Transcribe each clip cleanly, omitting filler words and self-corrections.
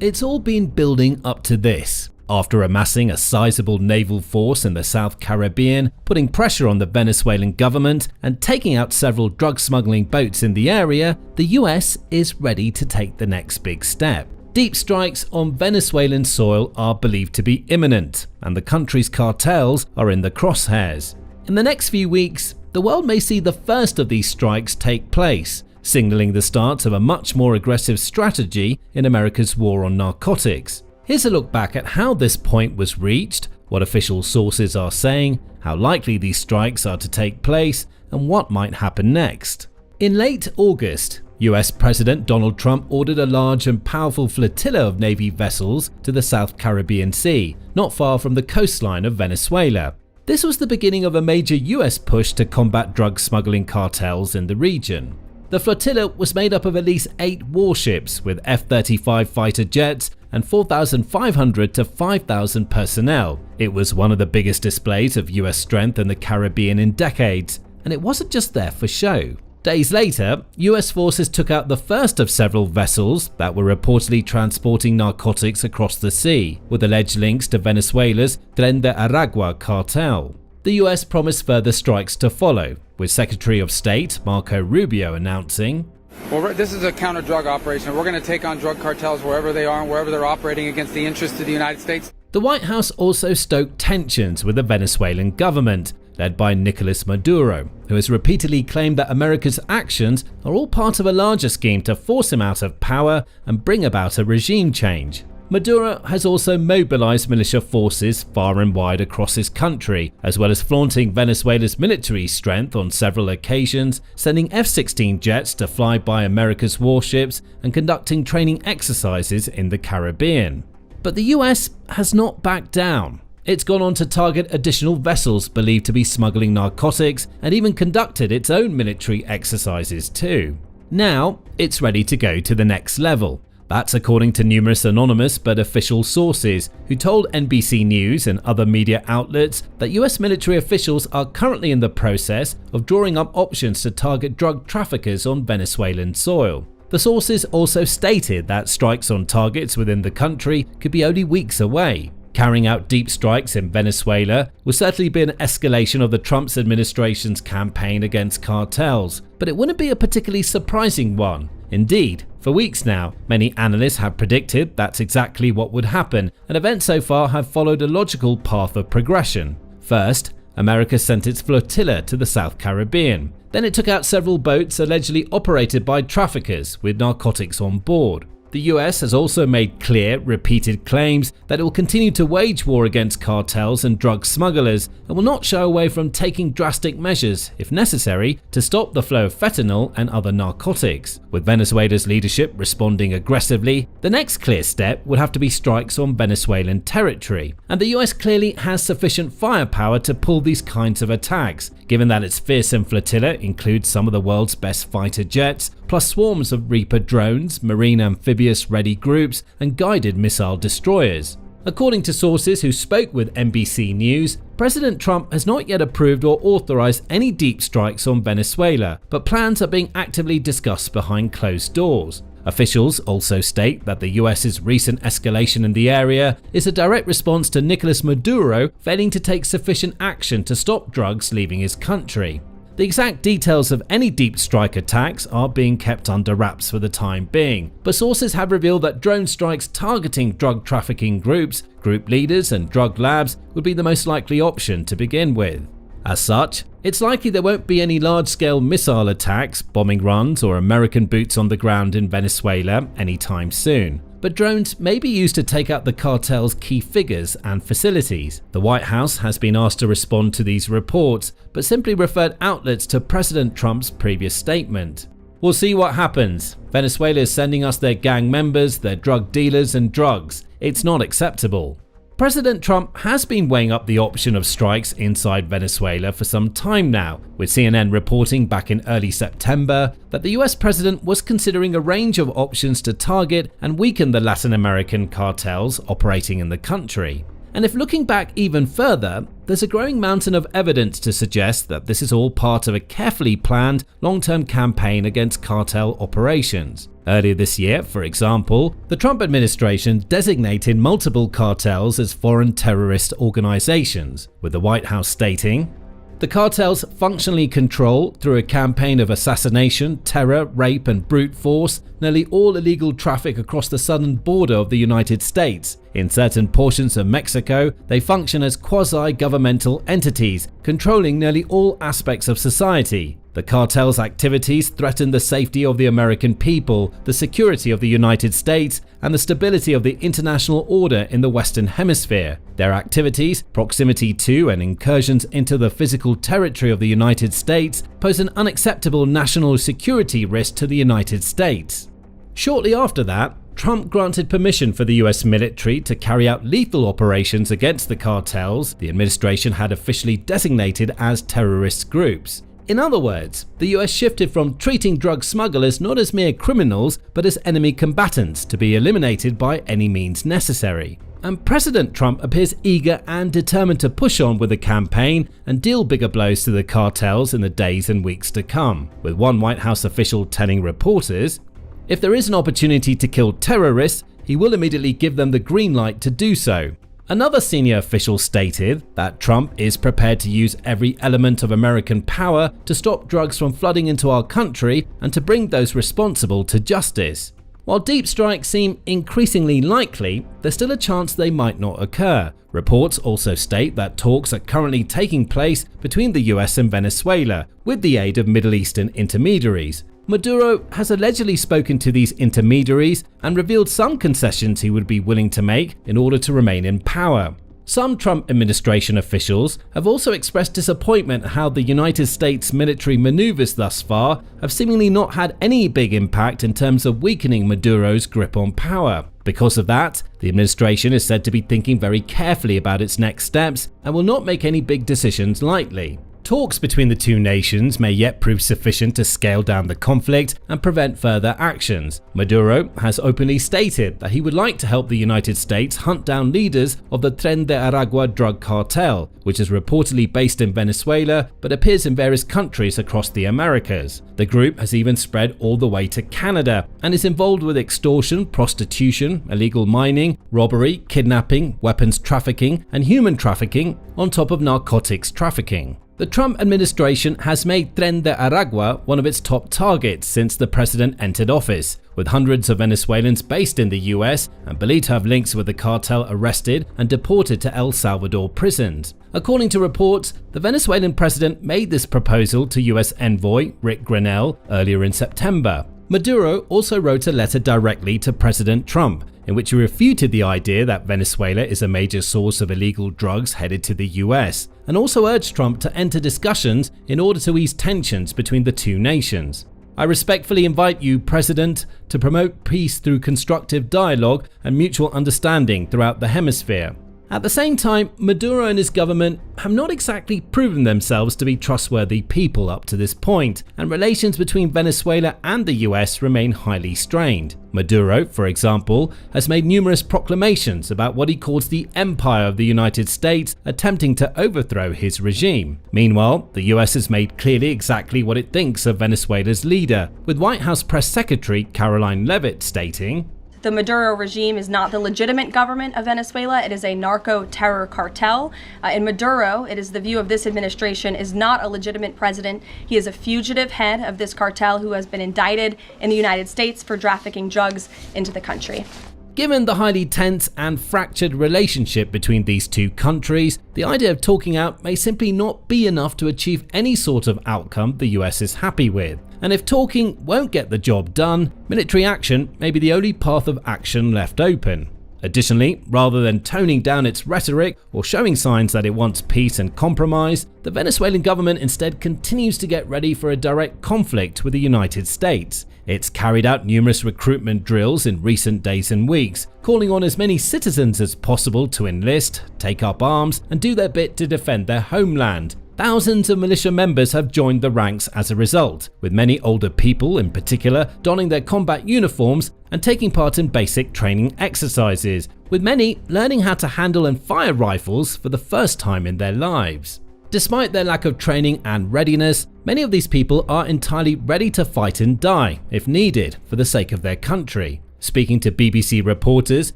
It's all been building up to this. After amassing a sizable naval force in the South Caribbean, putting pressure on the Venezuelan government, and taking out several drug smuggling boats in the area, the US is ready to take the next big step. Deep strikes on Venezuelan soil are believed to be imminent, and the country's cartels are in the crosshairs. In the next few weeks, the world may see the first of these strikes take place, signaling the start of a much more aggressive strategy in America's war on narcotics. Here's a look back at how this point was reached, what official sources are saying, how likely these strikes are to take place, and what might happen next. In late August, US President Donald Trump ordered a large and powerful flotilla of Navy vessels to the South Caribbean Sea, not far from the coastline of Venezuela. This was the beginning of a major US push to combat drug smuggling cartels in the region. The flotilla was made up of at least 8 warships with F-35 fighter jets and 4,500 to 5,000 personnel. It was one of the biggest displays of US strength in the Caribbean in decades, and it wasn't just there for show. Days later, US forces took out the first of several vessels that were reportedly transporting narcotics across the sea, with alleged links to Venezuela's Tren de Aragua cartel. The US promised further strikes to follow, with Secretary of State Marco Rubio announcing, "Well, this is a counter-drug operation. We're going to take on drug cartels wherever they are and wherever they're operating against the interests of the United States." The White House also stoked tensions with the Venezuelan government, led by Nicolas Maduro, who has repeatedly claimed that America's actions are all part of a larger scheme to force him out of power and bring about a regime change. Maduro has also mobilized militia forces far and wide across his country, as well as flaunting Venezuela's military strength on several occasions, sending F-16 jets to fly by America's warships and conducting training exercises in the Caribbean. But the US has not backed down. It's gone on to target additional vessels believed to be smuggling narcotics and even conducted its own military exercises too. Now, it's ready to go to the next level. That's according to numerous anonymous but official sources who told NBC News and other media outlets that US military officials are currently in the process of drawing up options to target drug traffickers on Venezuelan soil. The sources also stated that strikes on targets within the country could be only weeks away. Carrying out deep strikes in Venezuela will certainly be an escalation of the Trump administration's campaign against cartels, but it wouldn't be a particularly surprising one. Indeed, for weeks now, many analysts have predicted that's exactly what would happen, and events so far have followed a logical path of progression. First, America sent its flotilla to the South Caribbean. Then it took out several boats allegedly operated by traffickers with narcotics on board. The US has also made clear, repeated claims that it will continue to wage war against cartels and drug smugglers and will not shy away from taking drastic measures, if necessary, to stop the flow of fentanyl and other narcotics. With Venezuela's leadership responding aggressively, the next clear step would have to be strikes on Venezuelan territory, and the US clearly has sufficient firepower to pull these kinds of attacks, given that its fearsome flotilla includes some of the world's best fighter jets, plus swarms of Reaper drones, marine amphibious-ready groups, and guided missile destroyers. According to sources who spoke with NBC News, President Trump has not yet approved or authorized any deep strikes on Venezuela, but plans are being actively discussed behind closed doors. Officials also state that the US's recent escalation in the area is a direct response to Nicolas Maduro failing to take sufficient action to stop drugs leaving his country. The exact details of any deep strike attacks are being kept under wraps for the time being, but sources have revealed that drone strikes targeting drug trafficking groups, group leaders, and drug labs would be the most likely option to begin with. As such, it's likely there won't be any large-scale missile attacks, bombing runs, or American boots on the ground in Venezuela anytime soon. But drones may be used to take out the cartel's key figures and facilities. The White House has been asked to respond to these reports, but simply referred outlets to President Trump's previous statement. We'll see what happens. Venezuela is sending us their gang members, their drug dealers, and drugs. It's not acceptable. President Trump has been weighing up the option of strikes inside Venezuela for some time now, with CNN reporting back in early September that the US president was considering a range of options to target and weaken the Latin American cartels operating in the country. And if looking back even further, there's a growing mountain of evidence to suggest that this is all part of a carefully planned long-term campaign against cartel operations. Earlier this year, for example, the Trump administration designated multiple cartels as foreign terrorist organizations, with the White House stating, "The cartels functionally control, through a campaign of assassination, terror, rape, and brute force, nearly all illegal traffic across the southern border of the United States. In certain portions of Mexico, they function as quasi-governmental entities, controlling nearly all aspects of society. The cartel's activities threaten the safety of the American people, the security of the United States, and the stability of the international order in the Western Hemisphere. Their activities, proximity to and incursions into the physical territory of the United States pose an unacceptable national security risk to the United States." Shortly after that, Trump granted permission for the US military to carry out lethal operations against the cartels the administration had officially designated as terrorist groups. In other words, the US shifted from treating drug smugglers not as mere criminals but as enemy combatants to be eliminated by any means necessary. And President Trump appears eager and determined to push on with the campaign and deal bigger blows to the cartels in the days and weeks to come, with one White House official telling reporters, "If there is an opportunity to kill terrorists, he will immediately give them the green light to do so." Another senior official stated that Trump is prepared to use every element of American power to stop drugs from flooding into our country and to bring those responsible to justice. While deep strikes seem increasingly likely, there's still a chance they might not occur. Reports also state that talks are currently taking place between the US and Venezuela, with the aid of Middle Eastern intermediaries. Maduro has allegedly spoken to these intermediaries and revealed some concessions he would be willing to make in order to remain in power. Some Trump administration officials have also expressed disappointment at how the United States military maneuvers thus far have seemingly not had any big impact in terms of weakening Maduro's grip on power. Because of that, the administration is said to be thinking very carefully about its next steps and will not make any big decisions lightly. Talks between the two nations may yet prove sufficient to scale down the conflict and prevent further actions. Maduro has openly stated that he would like to help the United States hunt down leaders of the Tren de Aragua drug cartel, which is reportedly based in Venezuela but appears in various countries across the Americas. The group has even spread all the way to Canada and is involved with extortion, prostitution, illegal mining, robbery, kidnapping, weapons trafficking, and human trafficking, on top of narcotics trafficking. The Trump administration has made Tren de Aragua one of its top targets since the president entered office, with hundreds of Venezuelans based in the US and believed to have links with the cartel arrested and deported to El Salvador prisons. According to reports, the Venezuelan president made this proposal to US envoy Rick Grenell earlier in September. Maduro also wrote a letter directly to President Trump, in which he refuted the idea that Venezuela is a major source of illegal drugs headed to the US, and also urged Trump to enter discussions in order to ease tensions between the two nations. "I respectfully invite you, President, to promote peace through constructive dialogue and mutual understanding throughout the hemisphere." At the same time, Maduro and his government have not exactly proven themselves to be trustworthy people up to this point, and relations between Venezuela and the US remain highly strained. Maduro, for example, has made numerous proclamations about what he calls the empire of the United States attempting to overthrow his regime. Meanwhile, the US has made clearly exactly what it thinks of Venezuela's leader, with White House Press Secretary Caroline Leavitt stating, "The Maduro regime is not the legitimate government of Venezuela. It is a narco-terror cartel. In Maduro, it is the view of this administration, is not a legitimate president. He is a fugitive head of this cartel who has been indicted in the United States for trafficking drugs into the country." Given the highly tense and fractured relationship between these two countries, the idea of talking out may simply not be enough to achieve any sort of outcome the US is happy with. And if talking won't get the job done, military action may be the only path of action left open. Additionally, rather than toning down its rhetoric or showing signs that it wants peace and compromise, the Venezuelan government instead continues to get ready for a direct conflict with the United States. It's carried out numerous recruitment drills in recent days and weeks, calling on as many citizens as possible to enlist, take up arms, and do their bit to defend their homeland. Thousands of militia members have joined the ranks as a result, with many older people in particular donning their combat uniforms and taking part in basic training exercises, with many learning how to handle and fire rifles for the first time in their lives. Despite their lack of training and readiness, many of these people are entirely ready to fight and die, if needed, for the sake of their country. Speaking to BBC reporters,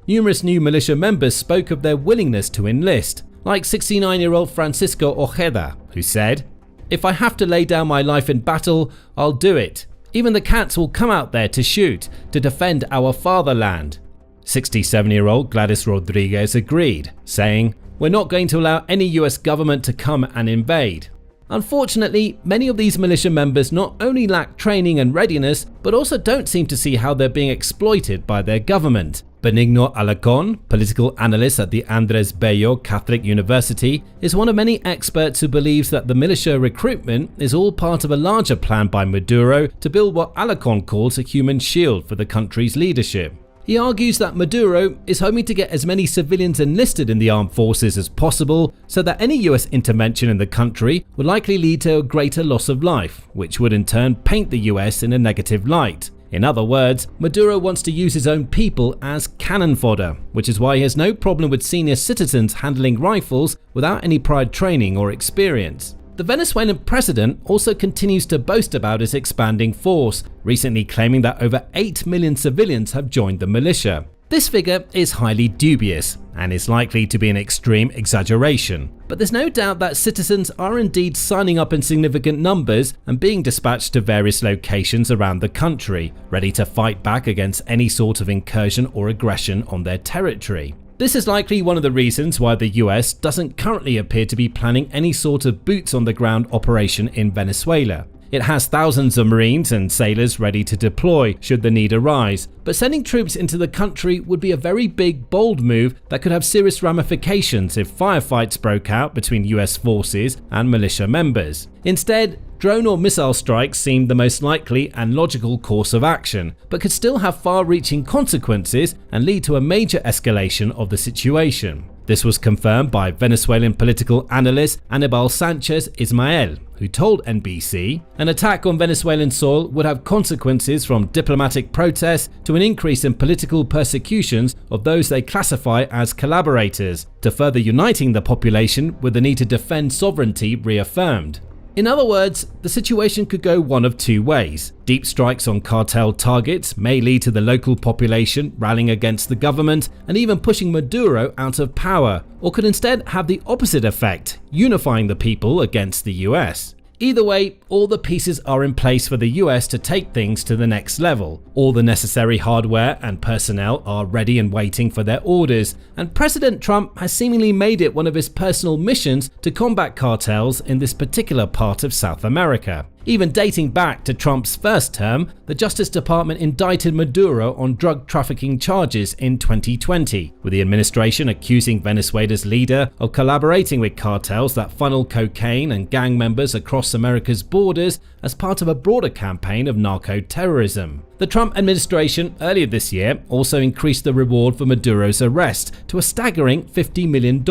numerous new militia members spoke of their willingness to enlist, like 69-year-old Francisco Ojeda, who said, "If I have to lay down my life in battle, I'll do it. Even the cats will come out there to shoot, to defend our fatherland." 67-year-old Gladys Rodriguez agreed, saying, "We're not going to allow any US government to come and invade." Unfortunately, many of these militia members not only lack training and readiness, but also don't seem to see how they're being exploited by their government. Benigno Alarcón, political analyst at the Andrés Bello Catholic University, is one of many experts who believes that the militia recruitment is all part of a larger plan by Maduro to build what Alarcón calls a human shield for the country's leadership. He argues that Maduro is hoping to get as many civilians enlisted in the armed forces as possible so that any US intervention in the country would likely lead to a greater loss of life, which would in turn paint the US in a negative light. In other words, Maduro wants to use his own people as cannon fodder, which is why he has no problem with senior citizens handling rifles without any prior training or experience. The Venezuelan president also continues to boast about his expanding force, recently claiming that over 8 million civilians have joined the militia. This figure is highly dubious and is likely to be an extreme exaggeration, but there's no doubt that citizens are indeed signing up in significant numbers and being dispatched to various locations around the country, ready to fight back against any sort of incursion or aggression on their territory. This is likely one of the reasons why the US doesn't currently appear to be planning any sort of boots-on-the-ground operation in Venezuela. It has thousands of Marines and sailors ready to deploy should the need arise, but sending troops into the country would be a very big, bold move that could have serious ramifications if firefights broke out between US forces and militia members. Instead, drone or missile strikes seemed the most likely and logical course of action, but could still have far-reaching consequences and lead to a major escalation of the situation. This was confirmed by Venezuelan political analyst Aníbal Sánchez Ismael, who told NBC, "An attack on Venezuelan soil would have consequences from diplomatic protests to an increase in political persecutions of those they classify as collaborators, to further uniting the population with the need to defend sovereignty reaffirmed." In other words, the situation could go one of two ways. Deep strikes on cartel targets may lead to the local population rallying against the government and even pushing Maduro out of power, or could instead have the opposite effect, unifying the people against the US. Either way, all the pieces are in place for the US to take things to the next level. All the necessary hardware and personnel are ready and waiting for their orders, and President Trump has seemingly made it one of his personal missions to combat cartels in this particular part of South America. Even dating back to Trump's first term, the Justice Department indicted Maduro on drug trafficking charges in 2020, with the administration accusing Venezuela's leader of collaborating with cartels that funnel cocaine and gang members across America's borders as part of a broader campaign of narco-terrorism. The Trump administration earlier this year also increased the reward for Maduro's arrest to a staggering $50 million,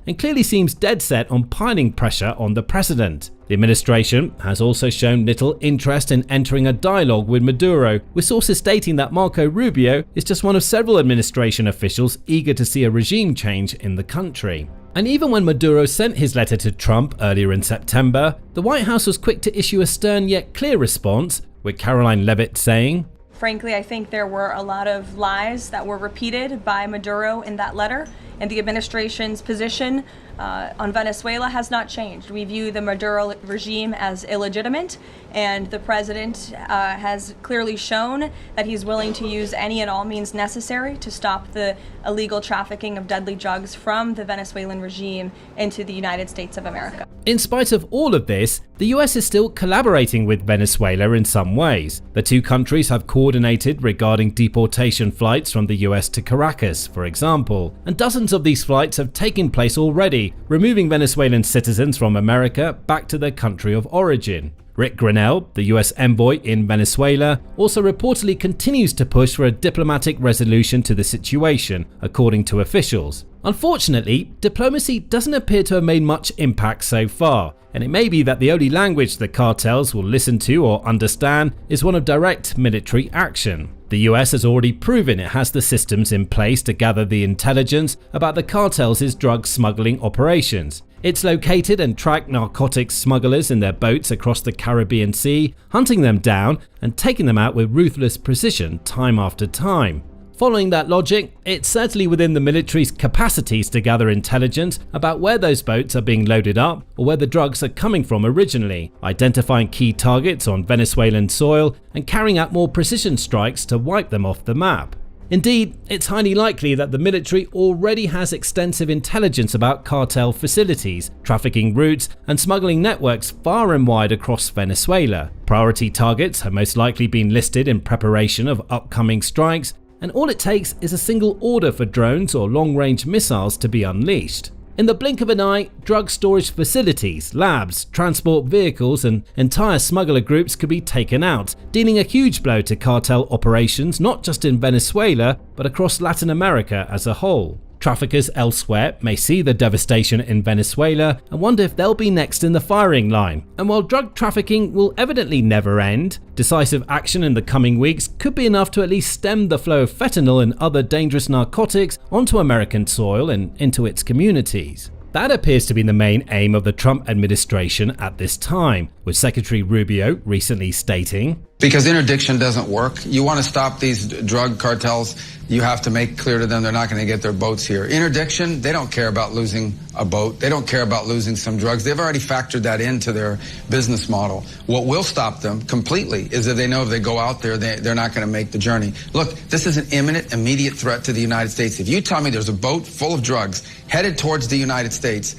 and clearly seems dead set on piling pressure on the president. The administration has also shown little interest in entering a dialogue with Maduro, with sources stating that Marco Rubio is just one of several administration officials eager to see a regime change in the country. And even when Maduro sent his letter to Trump earlier in September, the White House was quick to issue a stern yet clear response, with Caroline Leavitt saying, Frankly, I think there were a lot of lies that were repeated by Maduro in that letter, and the administration's position on Venezuela has not changed. We view the Maduro regime as illegitimate, and the president has clearly shown that he's willing to use any and all means necessary to stop the illegal trafficking of deadly drugs from the Venezuelan regime into the United States of America. In spite of all of this, the US is still collaborating with Venezuela in some ways. The two countries have coordinated regarding deportation flights from the US to Caracas, for example, and dozens of these flights have taken place already, removing Venezuelan citizens from America back to their country of origin. Rick Grenell, the US envoy in Venezuela, also reportedly continues to push for a diplomatic resolution to the situation, according to officials. Unfortunately, diplomacy doesn't appear to have made much impact so far, and it may be that the only language the cartels will listen to or understand is one of direct military action. The US has already proven it has the systems in place to gather the intelligence about the cartels' drug smuggling operations. It's located and tracked narcotics smugglers in their boats across the Caribbean Sea, hunting them down and taking them out with ruthless precision time after time. Following that logic, it's certainly within the military's capacities to gather intelligence about where those boats are being loaded up or where the drugs are coming from originally, identifying key targets on Venezuelan soil and carrying out more precision strikes to wipe them off the map. Indeed, it's highly likely that the military already has extensive intelligence about cartel facilities, trafficking routes, and smuggling networks far and wide across Venezuela. Priority targets have most likely been listed in preparation of upcoming strikes, and all it takes is a single order for drones or long-range missiles to be unleashed. In the blink of an eye, drug storage facilities, labs, transport vehicles, and entire smuggler groups could be taken out, dealing a huge blow to cartel operations not just in Venezuela, but across Latin America as a whole. Traffickers elsewhere may see the devastation in Venezuela and wonder if they'll be next in the firing line. And while drug trafficking will evidently never end, decisive action in the coming weeks could be enough to at least stem the flow of fentanyl and other dangerous narcotics onto American soil and into its communities. That appears to be the main aim of the Trump administration at this time, with Secretary Rubio recently stating, Because interdiction doesn't work. You want to stop these drug cartels, you have to make clear to them they're not going to get their boats here. Interdiction, they don't care about losing a boat. They don't care about losing some drugs. They've already factored that into their business model. What will stop them completely is if they know if they go out there, they're not going to make the journey. Look, this is an imminent, immediate threat to the United States. If you tell me there's a boat full of drugs headed towards the United States,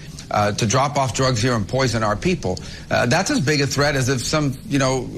to drop off drugs here and poison our people, that's as big a threat as if some,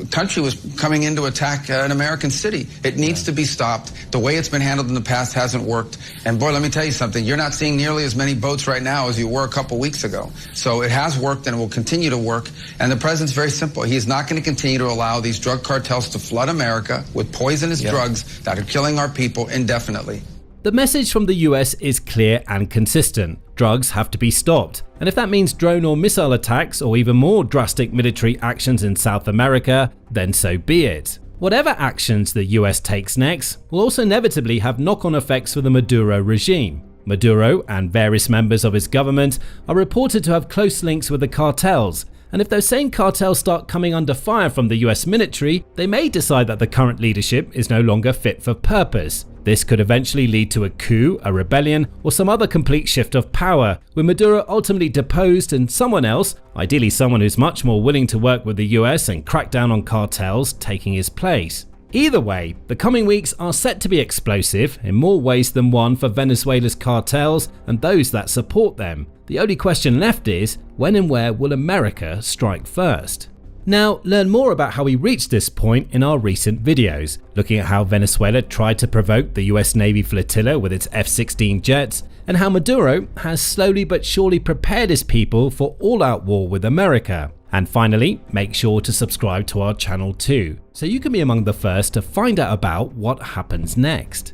country was coming in to attack an American city. It needs to be stopped. The way it's been handled in the past hasn't worked. And boy, let me tell you something. You're not seeing nearly as many boats right now as you were a couple weeks ago. So it has worked and it will continue to work. And the president's very simple. He is not going to continue to allow these drug cartels to flood America with poisonous drugs that are killing our people indefinitely. The message from the US is clear and consistent. Drugs have to be stopped, and if that means drone or missile attacks or even more drastic military actions in South America, then so be it. Whatever actions the US takes next will also inevitably have knock-on effects for the Maduro regime. Maduro and various members of his government are reported to have close links with the cartels, and if those same cartels start coming under fire from the US military, they may decide that the current leadership is no longer fit for purpose. This could eventually lead to a coup, a rebellion, or some other complete shift of power, with Maduro ultimately deposed and someone else, ideally someone who's much more willing to work with the US and crack down on cartels, taking his place. Either way, the coming weeks are set to be explosive in more ways than one for Venezuela's cartels and those that support them. The only question left is, when and where will America strike first? Now, learn more about how we reached this point in our recent videos, looking at how Venezuela tried to provoke the US Navy flotilla with its F-16 jets, and how Maduro has slowly but surely prepared his people for all-out war with America. And finally, make sure to subscribe to our channel too, so you can be among the first to find out about what happens next.